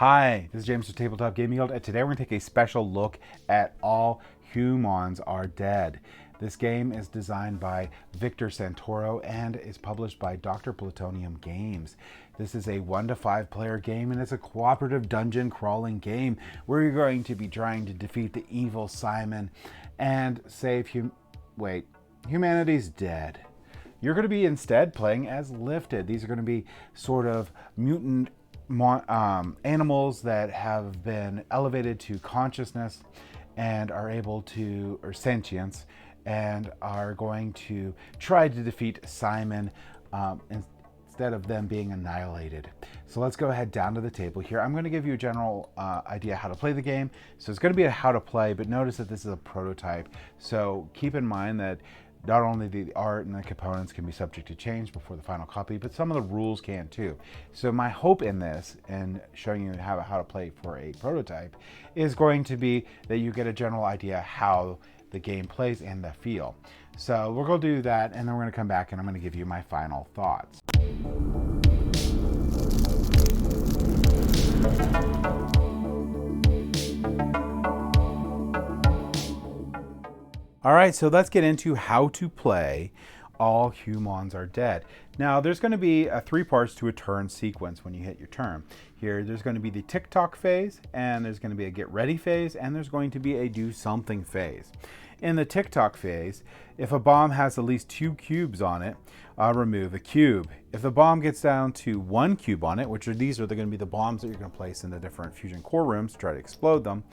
Hi, this is James from Tabletop Gaming Guild, and today we're going to take a special look at All Humans Are Dead. This game is designed by Victor Santoro and is published by Dr. Plutonium Games. This is a 1 to 5 player game, and it's a cooperative dungeon crawling game where you're going to be trying to defeat the evil Simon and save humanity's dead. You're going to be instead playing as Lifted. These are going to be sort of mutant animals that have been elevated to consciousness and are able to, or sentience, and are going to try to defeat Simon instead of them being annihilated. So let's go ahead down to the table here. I'm going to give you a general idea how to play the game. So it's going to be a how to play, but notice that this is a prototype. So keep in mind that not only the art and the components can be subject to change before the final copy, but some of the rules can too. So my hope in this, and showing you how to play for a prototype, is going to be that you get a general idea how the game plays and the feel. So we're going to do that, and then we're going to come back and I'm going to give you my final thoughts. All right, so let's get into how to play All Humans Are Dead. Now, there's going to be 3 parts to a turn sequence when you hit your turn. Here, there's going to be the tick-tock phase, and there's going to be a get ready phase, and there's going to be a do something phase. In the tick-tock phase, if a bomb has at least 2 cubes on it, remove a cube. If the bomb gets down to 1 cube on it, these are going to be the bombs that you're going to place in the different fusion core rooms to try to explode them,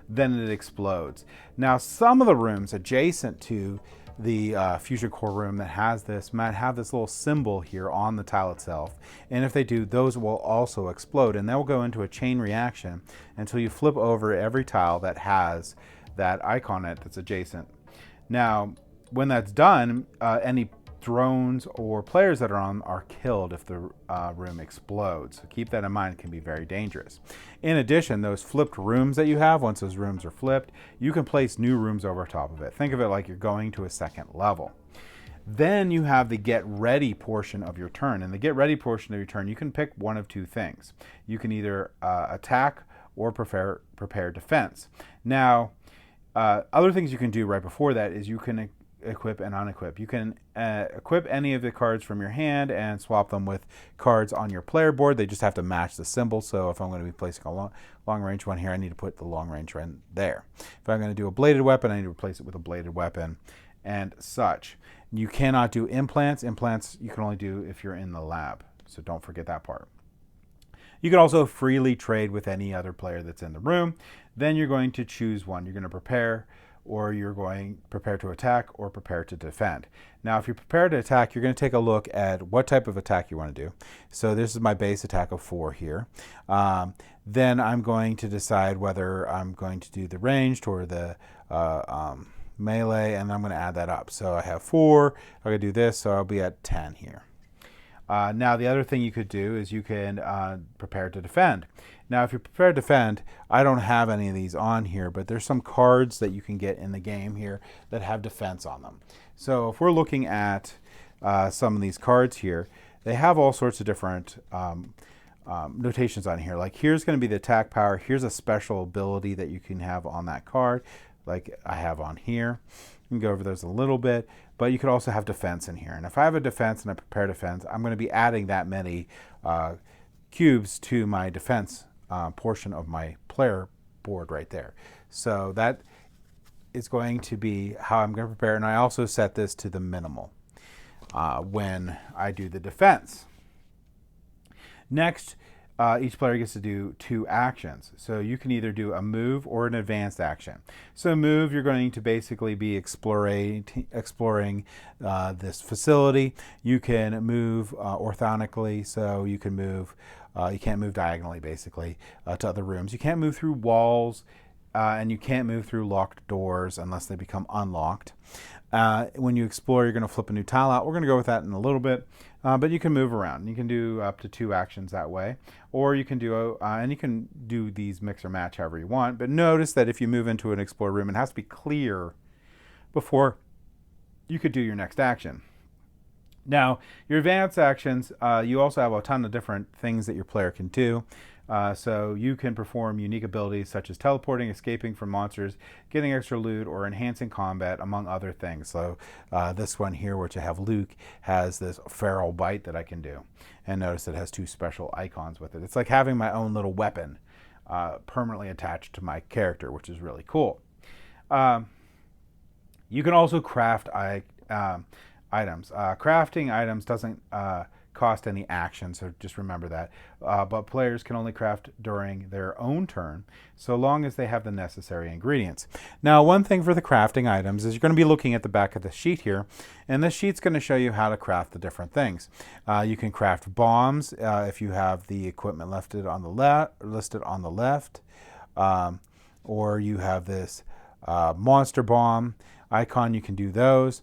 then it explodes. Now, some of the rooms adjacent to the fusion core room that has this might have this little symbol here on the tile itself, and if they do, those will also explode, and they'll go into a chain reaction until you flip over every tile that has that icon on it that's adjacent. Now, when that's done, any drones or players that are on are killed if the room explodes. So keep that in mind, it can be very dangerous. In addition, those flipped rooms that you have, once those rooms are flipped, you can place new rooms over top of it. Think of it like you're going to a second level. Then you have the get ready portion of your turn. In the get ready portion of your turn, you can pick one of 2 things. You can either attack or prepare defense. Now, other things you can do right before that is you can equip and unequip. You can equip any of the cards from your hand and swap them with cards on your player board. They just have to match the symbol. So if I'm going to be placing a long range one here, I need to put the long range one there. If I'm going to do a bladed weapon, I need to replace it with a bladed weapon and such. You cannot do implants. Implants you can only do if you're in the lab. So don't forget that part. You can also freely trade with any other player that's in the room. Then you're going to choose one. You're going to prepare, or you're going prepare to attack or prepare to defend. Now, if you prepare to attack, you're going to take a look at what type of attack you want to do. So this is my base attack of 4 here. Then I'm going to decide whether I'm going to do the ranged or the melee, and I'm going to add that up. So I have 4, I'm going to do this, so I'll be at 10 here. Now, the other thing you could do is you can prepare to defend. Now, if you prepare to defend, I don't have any of these on here, but there's some cards that you can get in the game here that have defense on them. So if we're looking at some of these cards here, they have all sorts of different notations on here. Like here's going to be the attack power. Here's a special ability that you can have on that card, like I have on here. You can go over those a little bit, but you could also have defense in here. And if I have a defense and I prepare defense, I'm going to be adding that many cubes to my defense portion of my player board right there. So that is going to be how I'm going to prepare. And I also set this to the minimal when I do the defense. Next, each player gets to do 2 actions. So you can either do a move or an advanced action. So move, you're going to basically be exploring this facility. You can move orthonically, so you can move, you can't move diagonally basically to other rooms. You can't move through walls, and you can't move through locked doors unless they become unlocked. When you explore, you're going to flip a new tile out. We're going to go with that in a little bit, but you can move around. You can do up to 2 actions that way, or you can do, and you can do these mix or match however you want. But notice that if you move into an explore room, it has to be clear before you could do your next action. Now, your advanced actions, you also have a ton of different things that your player can do. So you can perform unique abilities such as teleporting, escaping from monsters, getting extra loot, or enhancing combat, among other things. So this one here, which I have Luke, has this feral bite that I can do. And notice it has 2 special icons with it. It's like having my own little weapon permanently attached to my character, which is really cool. You can also craft items. Crafting items doesn't cost any action, so just remember that. But players can only craft during their own turn, so long as they have the necessary ingredients. Now, one thing for the crafting items is you're going to be looking at the back of the sheet here, and this sheet's going to show you how to craft the different things. You can craft bombs if you have the equipment listed on the left, or you have this monster bomb icon. You can do those.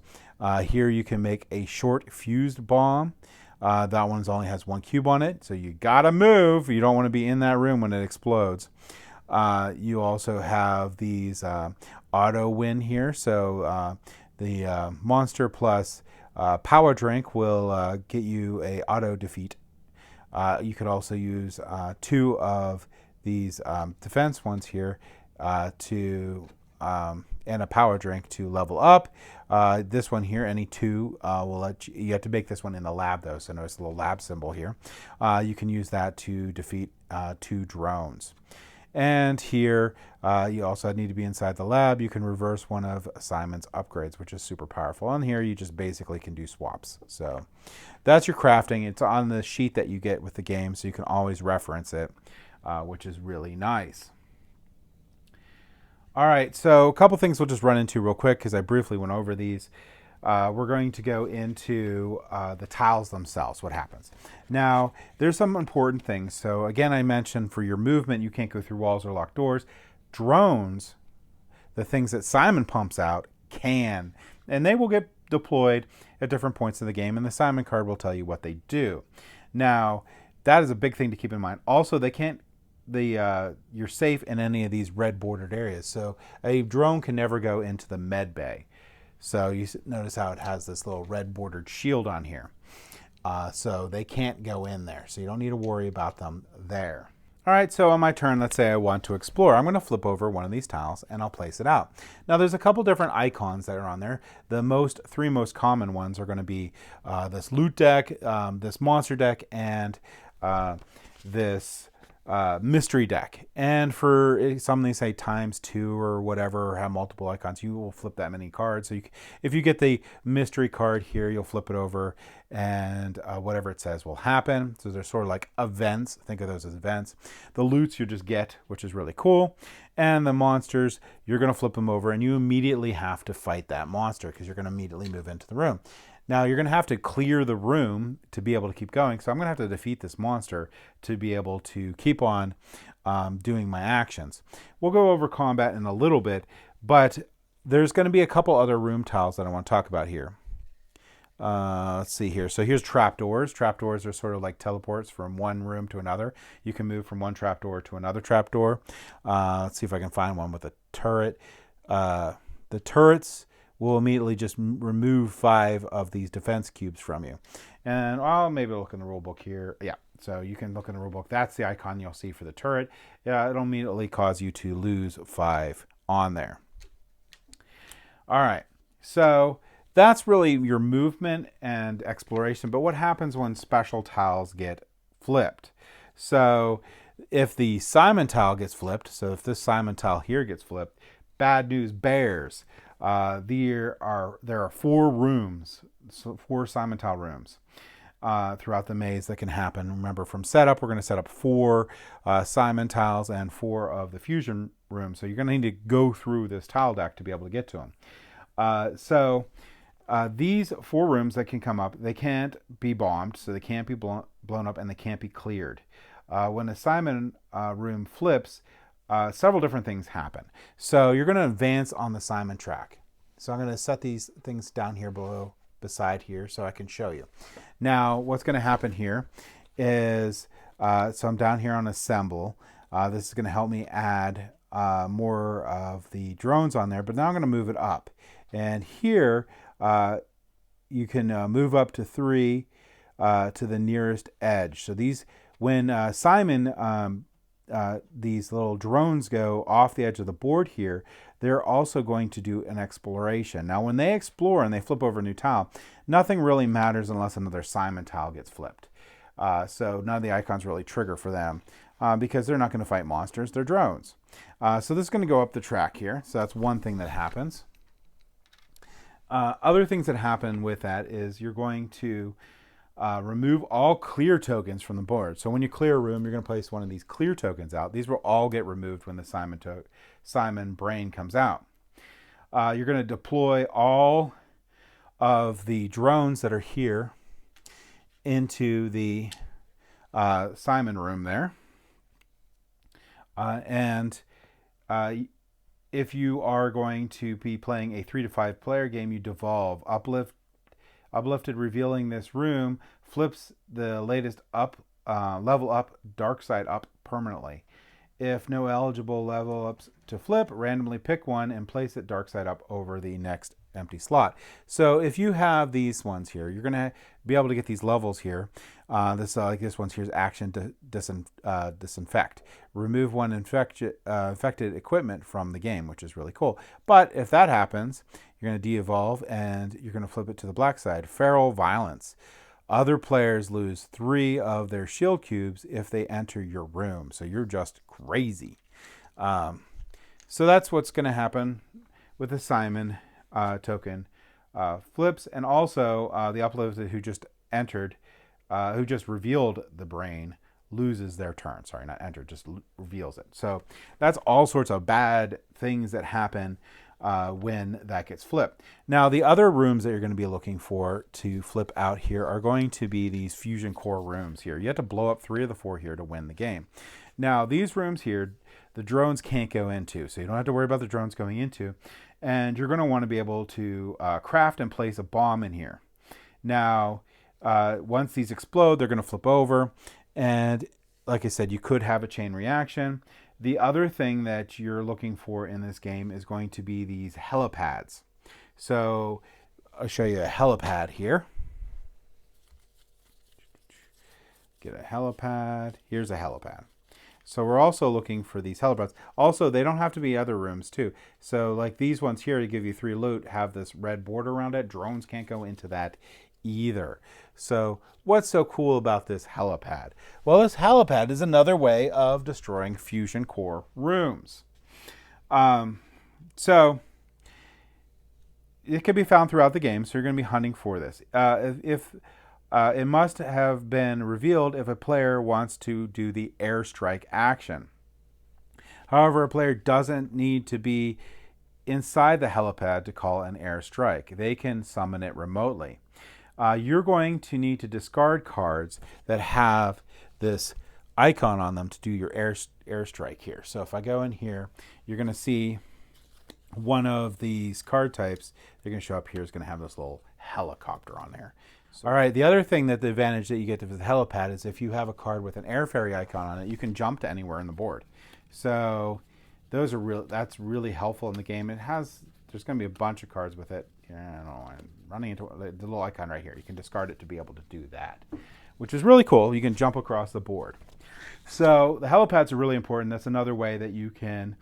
Here you can make a short fused bomb. That one only has 1 cube on it, so you gotta move. You don't want to be in that room when it explodes. You also have these auto win here. So the monster plus power drink will get you a auto defeat. You could also use 2 of these defense ones here and a power drink to level up. This one here, any 2 will let you. You have to make this one in the lab though, so notice the little lab symbol here. You can use that to defeat 2 drones. And here, you also need to be inside the lab. You can reverse one of Simon's upgrades, which is super powerful. And here, you just basically can do swaps. So that's your crafting. It's on the sheet that you get with the game, so you can always reference it, which is really nice. All right, so a couple things we'll just run into real quick because I briefly went over these. We're going to go into the tiles themselves, what happens. Now, there's some important things. So again, I mentioned for your movement, you can't go through walls or locked doors. Drones, the things that Simon pumps out, can. And they will get deployed at different points in the game, and the Simon card will tell you what they do. Now, that is a big thing to keep in mind. Also, they can't you're safe in any of these red bordered areas. So a drone can never go into the med bay. So you notice how it has this little red bordered shield on here. So they can't go in there. So you don't need to worry about them there. All right, so on my turn, let's say I want to explore. I'm going to flip over one of these tiles and I'll place it out. Now there's a couple different icons that are on there. The 3 most common ones are going to be this loot deck, this monster deck, and this mystery deck. And for some, they say ×2 or whatever, or have multiple icons, you will flip that many cards. So if you get the mystery card here, you'll flip it over and whatever it says will happen. So they're sort of like events. Think of those as events. The loots you just get, which is really cool. And the monsters, you're going to flip them over and you immediately have to fight that monster because you're going to immediately move into the room. Now, you're going to have to clear the room to be able to keep going. So I'm going to have to defeat this monster to be able to keep on doing my actions. We'll go over combat in a little bit, but there's going to be a couple other room tiles that I want to talk about here. Let's see here. So here's trapdoors. Trapdoors are sort of like teleports from one room to another. You can move from one trapdoor to another trapdoor. Let's see if I can find one with a turret. The turrets will immediately just remove 5 of these defense cubes from you. And I'll maybe look in the rule book here. Yeah, so you can look in the rule book. That's the icon you'll see for the turret. Yeah, it'll immediately cause you to lose 5 on there. All right, so that's really your movement and exploration. But what happens when special tiles get flipped? So if the Simon tile gets flipped, so if this Simon tile here gets flipped, bad news bears. There are 4 rooms, 4 Simon tile rooms throughout the maze that can happen. Remember, from setup, we're going to set up 4 Simon tiles and 4 of the fusion rooms. So you're going to need to go through this tile deck to be able to get to them. So these 4 rooms that can come up, they can't be bombed, so they can't be blown up, and they can't be cleared. When a Simon room flips, several different things happen. So you're going to advance on the Simon track. So I'm going to set these things down here beside here so I can show you. Now, what's going to happen here is, so I'm down here on assemble. This is going to help me add more of the drones on there, but now I'm going to move it up. And here, you can move up to 3 to the nearest edge. So these, when Simon these little drones go off the edge of the board here, they're also going to do an exploration. Now, when they explore and they flip over a new tile, nothing really matters unless another Simon tile gets flipped. So none of the icons really trigger for them because they're not going to fight monsters. They're drones. So this is going to go up the track here. So that's one thing that happens. Other things that happen with that is you're going to remove all clear tokens from the board. So when you clear a room, you're going to place one of these clear tokens out. These will all get removed when the Simon brain comes out. You're going to deploy all of the drones that are here into the Simon room there. If you are going to be playing a 3 to 5 player game, you devolve. Uplifted revealing this room flips the latest level up, dark side up permanently. If no eligible level ups to flip, randomly pick one and place it dark side up over the next empty slot. So if you have these ones here, you're going to be able to get these levels here. Like this one's here's action disinfect. Remove one infected equipment from the game, which is really cool. But if that happens, you're going to de-evolve and you're going to flip it to the black side. Feral violence. Other players lose 3 of their shield cubes if they enter your room. So you're just crazy. So that's what's going to happen with the Simon token flips. And also the uplifted who just entered, who just revealed the brain, loses their turn. Sorry, not entered, just reveals it. So that's all sorts of bad things that happen when that gets flipped. Now, the other rooms that you're going to be looking for to flip out here are going to be these fusion core rooms here. You have to blow up 3 of the 4 here to win the game. Now, these rooms here, the drones can't go into, so you don't have to worry about the drones going into. And you're going to want to be able to craft and place a bomb in here. Now, once these explode, they're going to flip over. And like I said, you could have a chain reaction. The other thing that you're looking for in this game is going to be these helipads. So I'll show you a helipad here. Get a helipad. Here's a helipad. So we're also looking for these helipads. Also, they don't have to be other rooms too. So like these ones here to give you 3 loot have this red border around it. Drones can't go into that either. So what's so cool about this helipad? Well, this helipad is another way of destroying fusion core rooms. So it can be found throughout the game, so you're going to be hunting for this. It must have been revealed if a player wants to do the airstrike action. However, a player doesn't need to be inside the helipad to call an airstrike. They can summon it remotely. You're going to need to discard cards that have this icon on them to do your airstrike here. So if I go in here, you're going to see one of these card types. They're going to show up here is going to have this little helicopter on there. So, all right, the other thing that the advantage that you get with the helipad is if you have a card with an air fairy icon on it, you can jump to anywhere in the board. So those are that's really helpful in the game. There's going to be a bunch of cards with it. I don't know, I'm running into the little icon right here. You can discard it to be able to do that, which is really cool. You can jump across the board. So the helipads are really important. That's another way that you can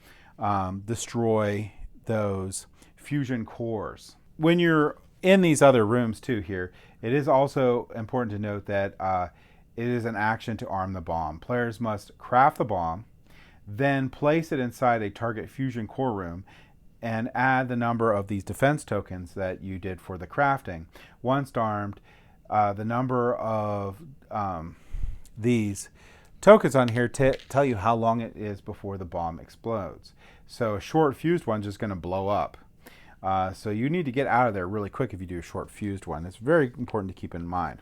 destroy those fusion cores. When you're in these other rooms too here, it is also important to note that it is an action to arm the bomb. Players must craft the bomb, then place it inside a target fusion core room and add the number of these defense tokens that you did for the crafting. Once armed, the number of these tokens on here tell you how long it is before the bomb explodes. So a short fused one's just going to blow up. So you need to get out of there really quick if you do a short fused one. It's very important to keep in mind.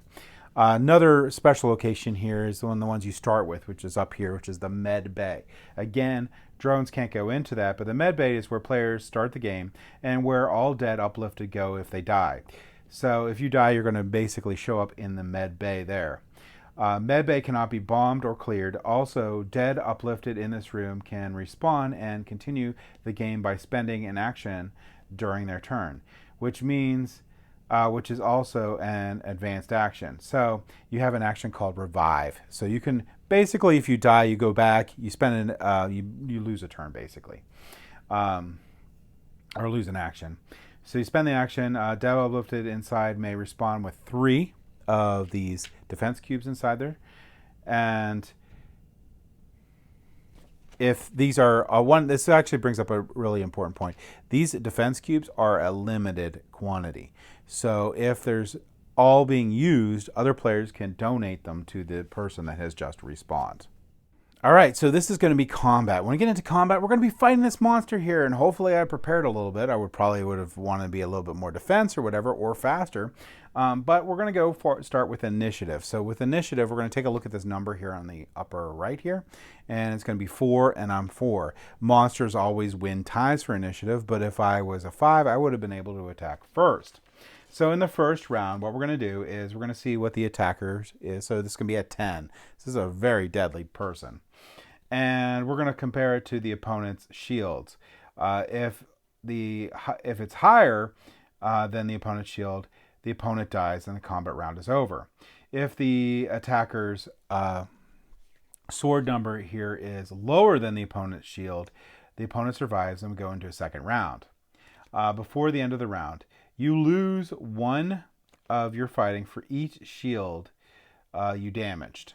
Another special location here is one of the ones you start with, which is up here, which is the med bay. Again, drones can't go into that, but the med bay is where players start the game and where all dead uplifted go if they die. So if you die, you're going to basically show up in the med bay there. Med bay cannot be bombed or cleared. Also, dead uplifted in this room can respawn and continue the game by spending an action during their turn, which means which is also an advanced action. So you have an action called revive. So you can Basically, if you die, you go back, you spend you lose a turn, basically. Or lose an action. So you spend the action. Dead uplifted inside may respond with 3 of these defense cubes inside there. And if these are this actually brings up a really important point. These defense cubes are a limited quantity. So if there's all being used, other players can donate them to the person that has just respawned. All right, so this is going to be combat. When we get into combat, we're going to be fighting this monster here, and hopefully I prepared a little bit. I would have wanted to be a little bit more defense or whatever, or faster. But we're going to start with initiative. So with initiative, we're going to take a look at this number here on the upper right here, and it's going to be 4, and I'm 4. Monsters always win ties for initiative, but if I was a 5, I would have been able to attack first. So in the first round, what we're going to do is we're going to see what the attacker is. So this is going to be a 10. This is a very deadly person. And we're going to compare it to the opponent's shields. If it's higher than the opponent's shield, the opponent dies and the combat round is over. If the attacker's sword number here is lower than the opponent's shield, the opponent survives and we go into a second round. Before the end of the round, you lose 1 of your fighting for each shield you damaged.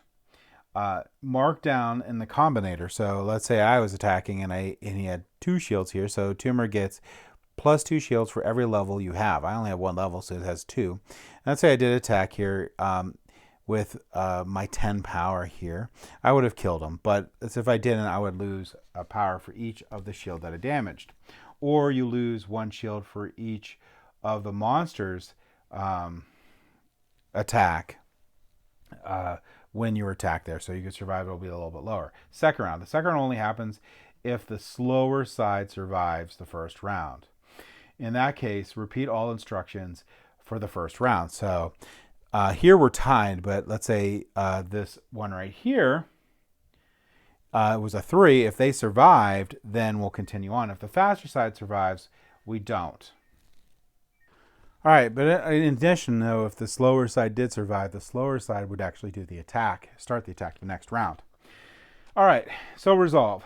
Mark down in the combinator. So let's say I was attacking and he had 2 shields here. So Tumor gets plus 2 shields for every level you have. I only have 1 level, so it has 2. And let's say I did attack here with my 10 power here. I would have killed him, but if I didn't, I would lose a power for each of the shield that I damaged. Or you lose 1 shield for each of the monster's attack when you attack there. So you can survive, it'll be a little bit lower. Second round. The second round only happens if the slower side survives the first round. In that case, repeat all instructions for the first round. So here we're tied, but let's say this one right here was a 3. If they survived, then we'll continue on. If the faster side survives, we don't. All right, but in addition, though, if the slower side did survive, the slower side would actually do the attack, start the attack the next round. All right, so resolve.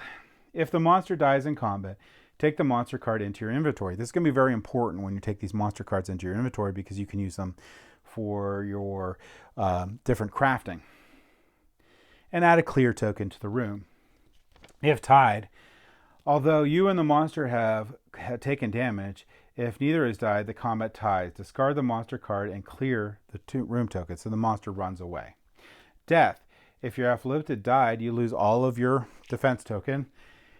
If the monster dies in combat, take the monster card into your inventory. This is going to be very important when you take these monster cards into your inventory because you can use them for your different crafting. And add a clear token to the room. If tied, although you and the monster have taken damage, if neither has died, the combat ties. Discard the monster card and clear the 2 room tokens so the monster runs away. Death. If your afflicted died, you lose all of your defense token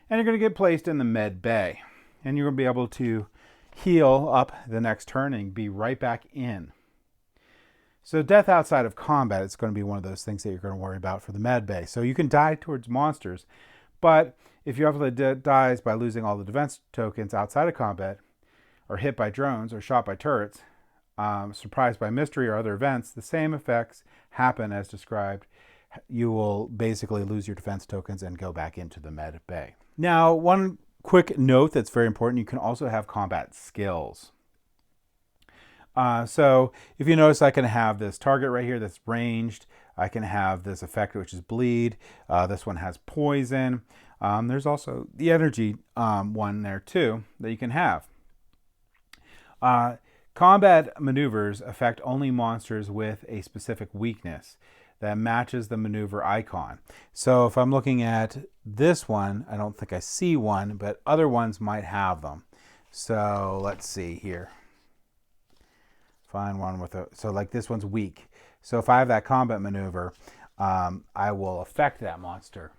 and you're going to get placed in the med bay. And you're going to be able to heal up the next turn and be right back in. So death outside of combat is going to be one of those things that you're going to worry about for the med bay. So you can die towards monsters, but if your afflicted dies by losing all the defense tokens outside of combat, or hit by drones, or shot by turrets, surprised by mystery or other events, the same effects happen as described. You will basically lose your defense tokens and go back into the med bay. Now, one quick note that's very important, you can also have combat skills. So if you notice, I can have this target right here that's ranged. I can have this effect, which is bleed. This one has poison. There's also the energy one there too that you can have. Combat maneuvers affect only monsters with a specific weakness that matches the maneuver icon. So if I'm looking at this one, I don't think I see one, but other ones might have them. So let's see here. Find one with so like this one's weak. So if I have that combat maneuver, I will affect that monster.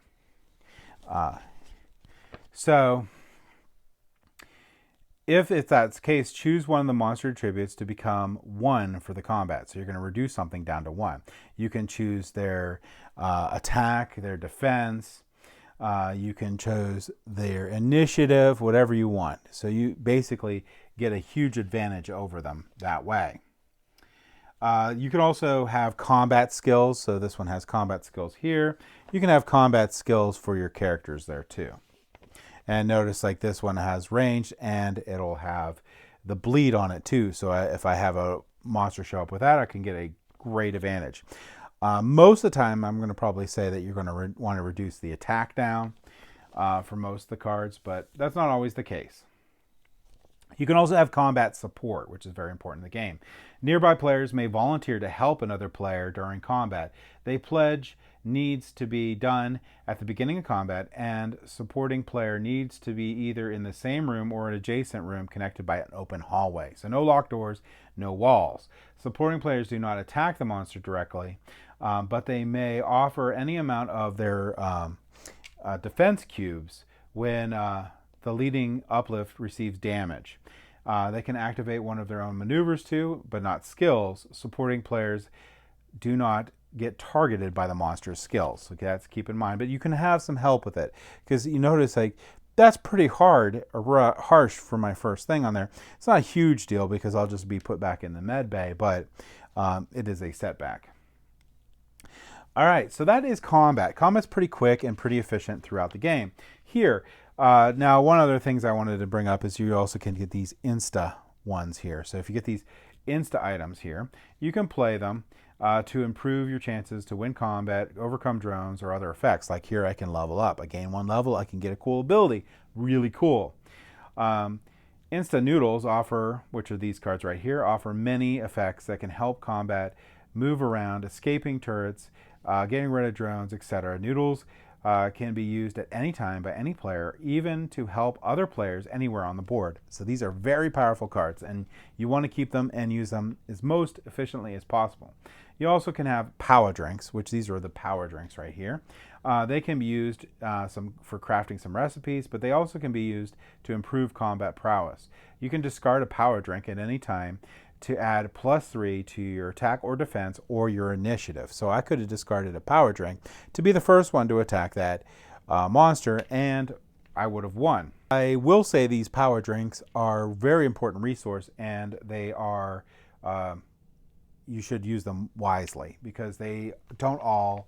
If that's the case, choose one of the monster attributes to become 1 for the combat. So you're going to reduce something down to 1. You can choose their attack, their defense. You can choose their initiative, whatever you want. So you basically get a huge advantage over them that way. You can also have combat skills. So this one has combat skills here. You can have combat skills for your characters there too. And notice like this one has range and it'll have the bleed on it too. So if I have a monster show up with that, I can get a great advantage. Most of the time, I'm going to probably say that you're going to want to reduce the attack down for most of the cards, but that's not always the case. You can also have combat support, which is very important in the game. Nearby players may volunteer to help another player during combat. They pledge needs to be done at the beginning of combat, and supporting player needs to be either in the same room or an adjacent room connected by an open hallway. So no locked doors, no walls. Supporting players do not attack the monster directly, but they may offer any amount of their defense cubes when the leading uplift receives damage. They can activate one of their own maneuvers too, but not skills. Supporting players do not get targeted by the monster's skills. Okay, that's keep in mind. But you can have some help with it, because you notice like that's pretty hard or harsh for my first thing on there. It's not a huge deal because I'll just be put back in the med bay, but it is a setback. All right, so that is combat. Combat's pretty quick and pretty efficient throughout the game. Here, now one other things I wanted to bring up is you also can get these insta ones here. So if you get these insta items here, you can play them to improve your chances to win combat, overcome drones, or other effects. Like here, I can level up. I gain 1 level, I can get a cool ability. Really cool. Insta noodles offer, which are these cards right here, offer many effects that can help combat, move around, escaping turrets, getting rid of drones, etc. Noodles can be used at any time by any player, even to help other players anywhere on the board. So these are very powerful cards, and you want to keep them and use them as most efficiently as possible. You also can have power drinks, which these are the power drinks right here. They can be used for crafting some recipes, but they also can be used to improve combat prowess. You can discard a power drink at any time to add +3 to your attack or defense or your initiative. So I could have discarded a power drink to be the first one to attack that monster, and I would have won. I will say these power drinks are a very important resource, and they are you should use them wisely because they don't all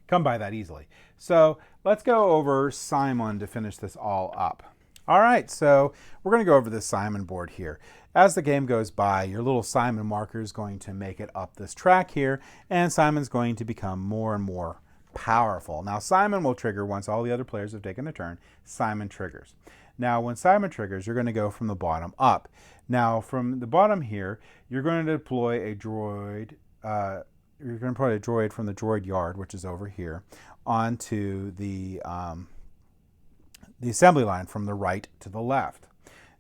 come by that easily. So let's go over Simon to finish this all up. All right, so we're going to go over this Simon board here. As the game goes by, your little Simon marker is going to make it up this track here, and Simon's going to become more and more powerful. Now, Simon will trigger once all the other players have taken their turn. Simon triggers. Now, when Simon triggers, you're going to go from the bottom up. Now, from the bottom here, you're going to deploy a droid. You're going to put a droid from the droid yard, which is over here, onto the assembly line from the right to the left.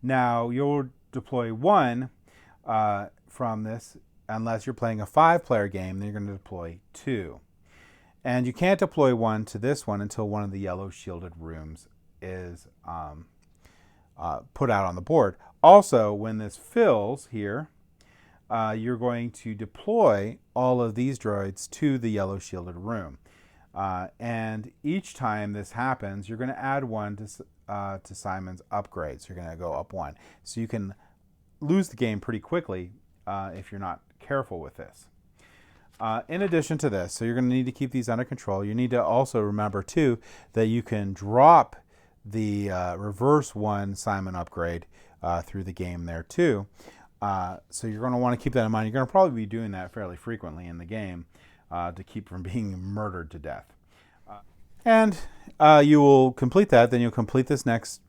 Now you'll deploy 1 from this, unless you're playing a 5-player game, then you're going to deploy 2. And you can't deploy 1 to this one until one of the yellow shielded rooms is put out on the board. Also, when this fills here, you're going to deploy all of these droids to the yellow shielded room. And each time this happens, you're going to add 1 to Simon's upgrades. You're going to go up 1. So you can lose the game pretty quickly if you're not careful with this. In addition to this, so you're going to need to keep these under control. You need to also remember, too, that you can drop the reverse 1 Simon upgrade through the game there, too. So you're going to want to keep that in mind. You're going to probably be doing that fairly frequently in the game. To keep from being murdered to death. And you will complete that, then you'll complete this next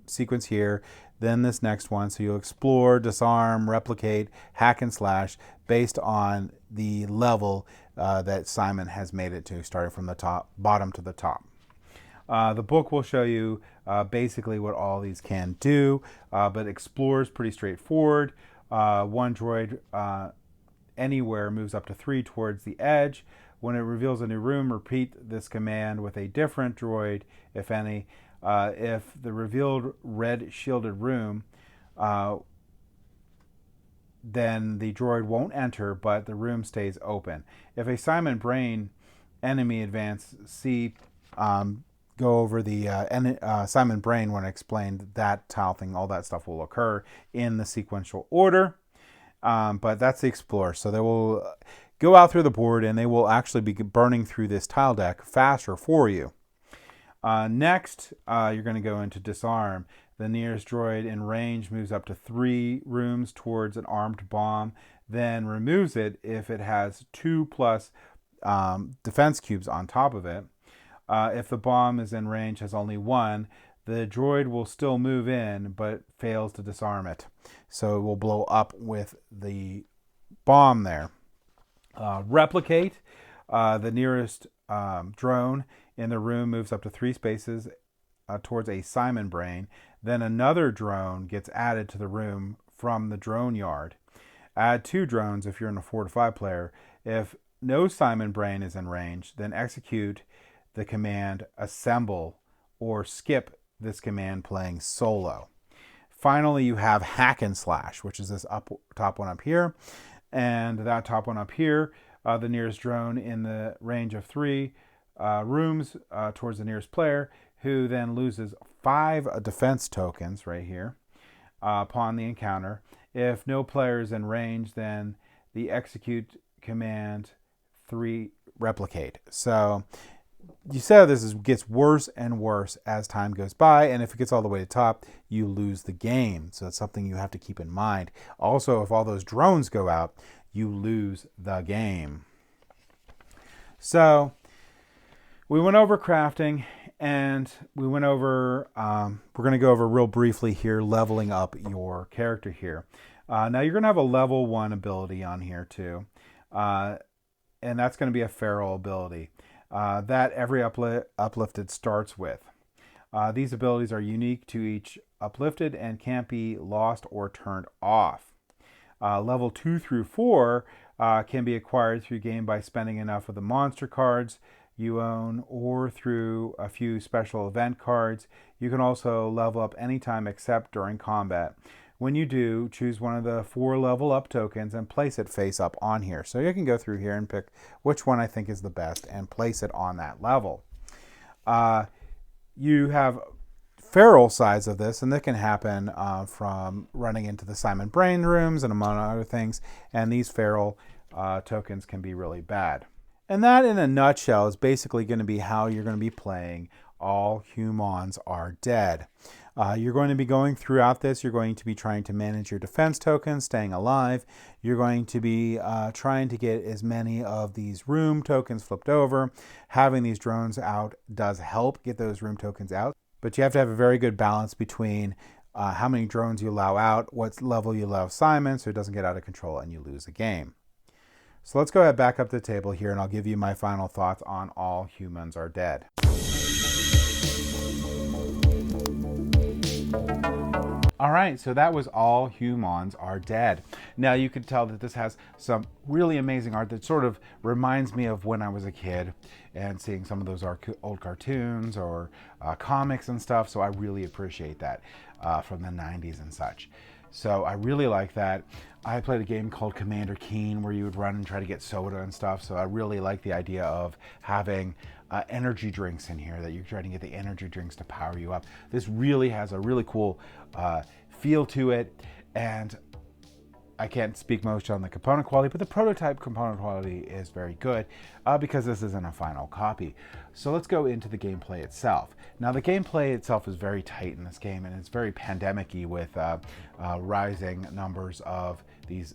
sequence here, then this next one. So you'll explore, disarm, replicate, hack and slash based on the level that Simon has made it to, starting from the bottom to the top. The book will show you basically what all these can do, but explore is pretty straightforward. 1 droid anywhere moves up to 3 towards the edge. When it reveals a new room, repeat this command with a different droid, if any. If the revealed red shielded room, then the droid won't enter, but the room stays open. If a Simon Brain enemy advance, see go over the Simon Brain when I explained that tile thing. All that stuff will occur in the sequential order. But that's the Explorer. So they will go out through the board, and they will actually be burning through this tile deck faster for you. Next, you're going to go into Disarm. The nearest droid in range moves up to 3 rooms towards an armed bomb. then removes it if it has 2+ defense cubes on top of it. If the bomb is in range, has only 1, the droid will still move in, but fails to disarm it. So it will blow up with the bomb there. Replicate. The nearest drone in the room moves up to 3 spaces towards a Simon brain. Then another drone gets added to the room from the drone yard. Add 2 drones if you're in a 4 to 5 player. If no Simon brain is in range, then execute the command assemble or skip this command playing solo. Finally, you have hack and slash, which is this top one up here. And that top one up here, the nearest drone in the range of 3 rooms towards the nearest player, who then loses 5 defense tokens right here upon the encounter. If no player is in range, then the execute command 3 replicate. So you see how this gets worse and worse as time goes by, and if it gets all the way to top, you lose the game. So it's something you have to keep in mind. Also, if all those drones go out, you lose the game. So we went over crafting, and we went over, we're going to go over real briefly here, leveling up your character here. Now you're going to have a level 1 ability on here too, and that's going to be a feral ability that every uplifted starts with. These abilities are unique to each uplifted and can't be lost or turned off. Level 2 through 4 can be acquired through game by spending enough of the monster cards you own or through a few special event cards. You can also level up anytime except during combat. When you do, choose one of the 4 level up tokens and place it face up on here. So you can go through here and pick which one I think is the best and place it on that level. You have feral sides of this, and that can happen from running into the Simon Brain rooms and among other things, and these feral tokens can be really bad. And that in a nutshell is basically going to be how you're going to be playing All Hoomanz Are Dead. You're going to be going throughout this, you're going to be trying to manage your defense tokens, staying alive. You're going to be trying to get as many of these room tokens flipped over. Having these drones out does help get those room tokens out. But you have to have a very good balance between how many drones you allow out, what level you allow Simon, so it doesn't get out of control and you lose the game. So let's go ahead back up to the table here, and I'll give you my final thoughts on All Hoomanz Are Dead. All right, so that was All Hoomanz Are Dead. Now you can tell that this has some really amazing art that sort of reminds me of when I was a kid and seeing some of those old cartoons or comics and stuff. So I really appreciate that from the 90s and such. So I really like that. I played a game called Commander Keen where you would run and try to get soda and stuff. So I really like the idea of having energy drinks in here, that you're trying to get the energy drinks to power you up. This really has a really cool feel to it. And I can't speak much on the component quality, but the prototype component quality is very good because this isn't a final copy. So let's go into the gameplay itself. Now the gameplay itself is very tight in this game, and it's very pandemic-y with rising numbers of these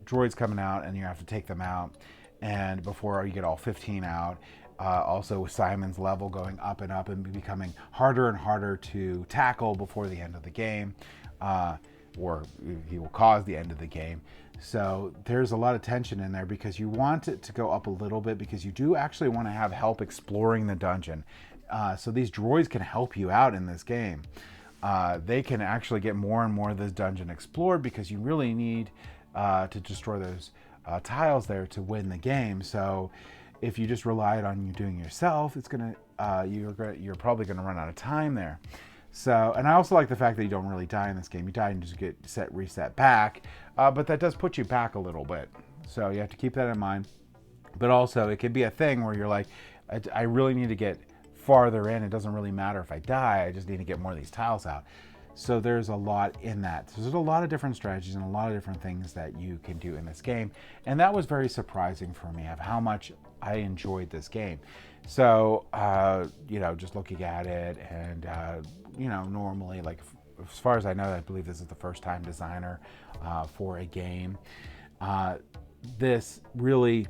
droids coming out, and you have to take them out, and before you get all 15 out. Also with Simon's level going up and up and becoming harder and harder to tackle before the end of the game. Or he will cause the end of the game. So there's a lot of tension in there because you want it to go up a little bit because you do actually want to have help exploring the dungeon. So these droids can help you out in this game. They can actually get more and more of this dungeon explored because you really need to destroy those tiles there to win the game. So if you just relied on you doing it yourself, it's gonna you're probably gonna run out of time there. So, and I also like the fact that you don't really die in this game. You die and just get reset back, but that does put you back a little bit. So you have to keep that in mind. But also, it could be a thing where you're like, I really need to get farther in. It doesn't really matter if I die. I just need to get more of these tiles out. So there's a lot in that. So there's a lot of different strategies and a lot of different things that you can do in this game. And that was very surprising for me of how much I enjoyed this game. So, just looking at it and, normally, like, as far as I know, I believe this is the first time designer for a game. This really,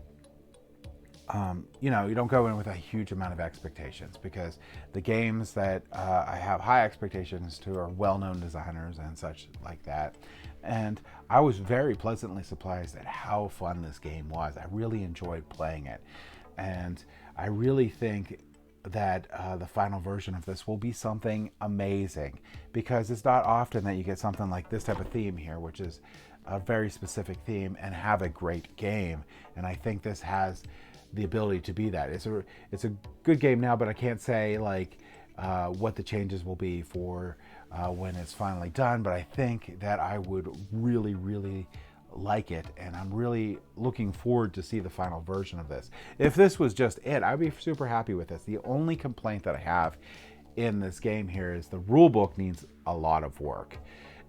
you know, you don't go in with a huge amount of expectations, because the games that I have high expectations to are well-known designers and such like that. And I was very pleasantly surprised at how fun this game was. I really enjoyed playing it. And I really think that the final version of this will be something amazing, because it's not often that you get something like this type of theme here, which is a very specific theme, and have a great game. And I think this has the ability to be that. It's a good game now, but I can't say like what the changes will be for when it's finally done. But I think that I would really, really like it, and I'm really looking forward to see the final version of this. If this was just it, I'd be super happy with this. The only complaint that I have in this game here is the rule book needs a lot of work.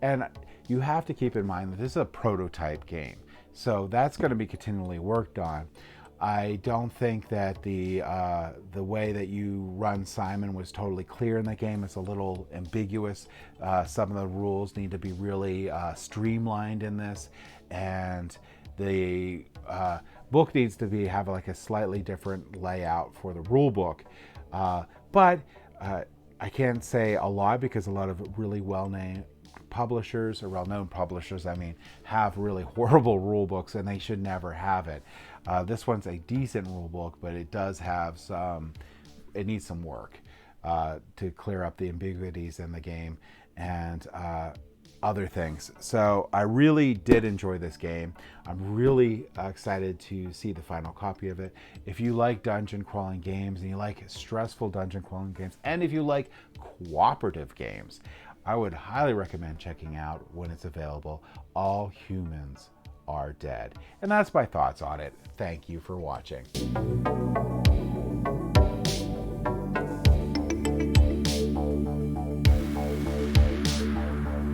And you have to keep in mind that this is a prototype game, so that's going to be continually worked on. I don't think that the way that you run Simon was totally clear in the game. It's a little ambiguous. Some of the rules need to be really streamlined in this, and the book needs to have like a slightly different layout for the rule book. But I can't say a lot, because a lot of really well-known publishers, or well-known publishers, I mean, have really horrible rule books, and they should never have it. This one's a decent rule book, but it does have it needs some work to clear up the ambiguities in the game and other things. So I really did enjoy this game. I'm really excited to see the final copy of it. If you like dungeon crawling games, and you like stressful dungeon crawling games, and if you like cooperative games, I would highly recommend checking out, when it's available, All Humans Are Dead. And that's my thoughts on it. Thank you for watching.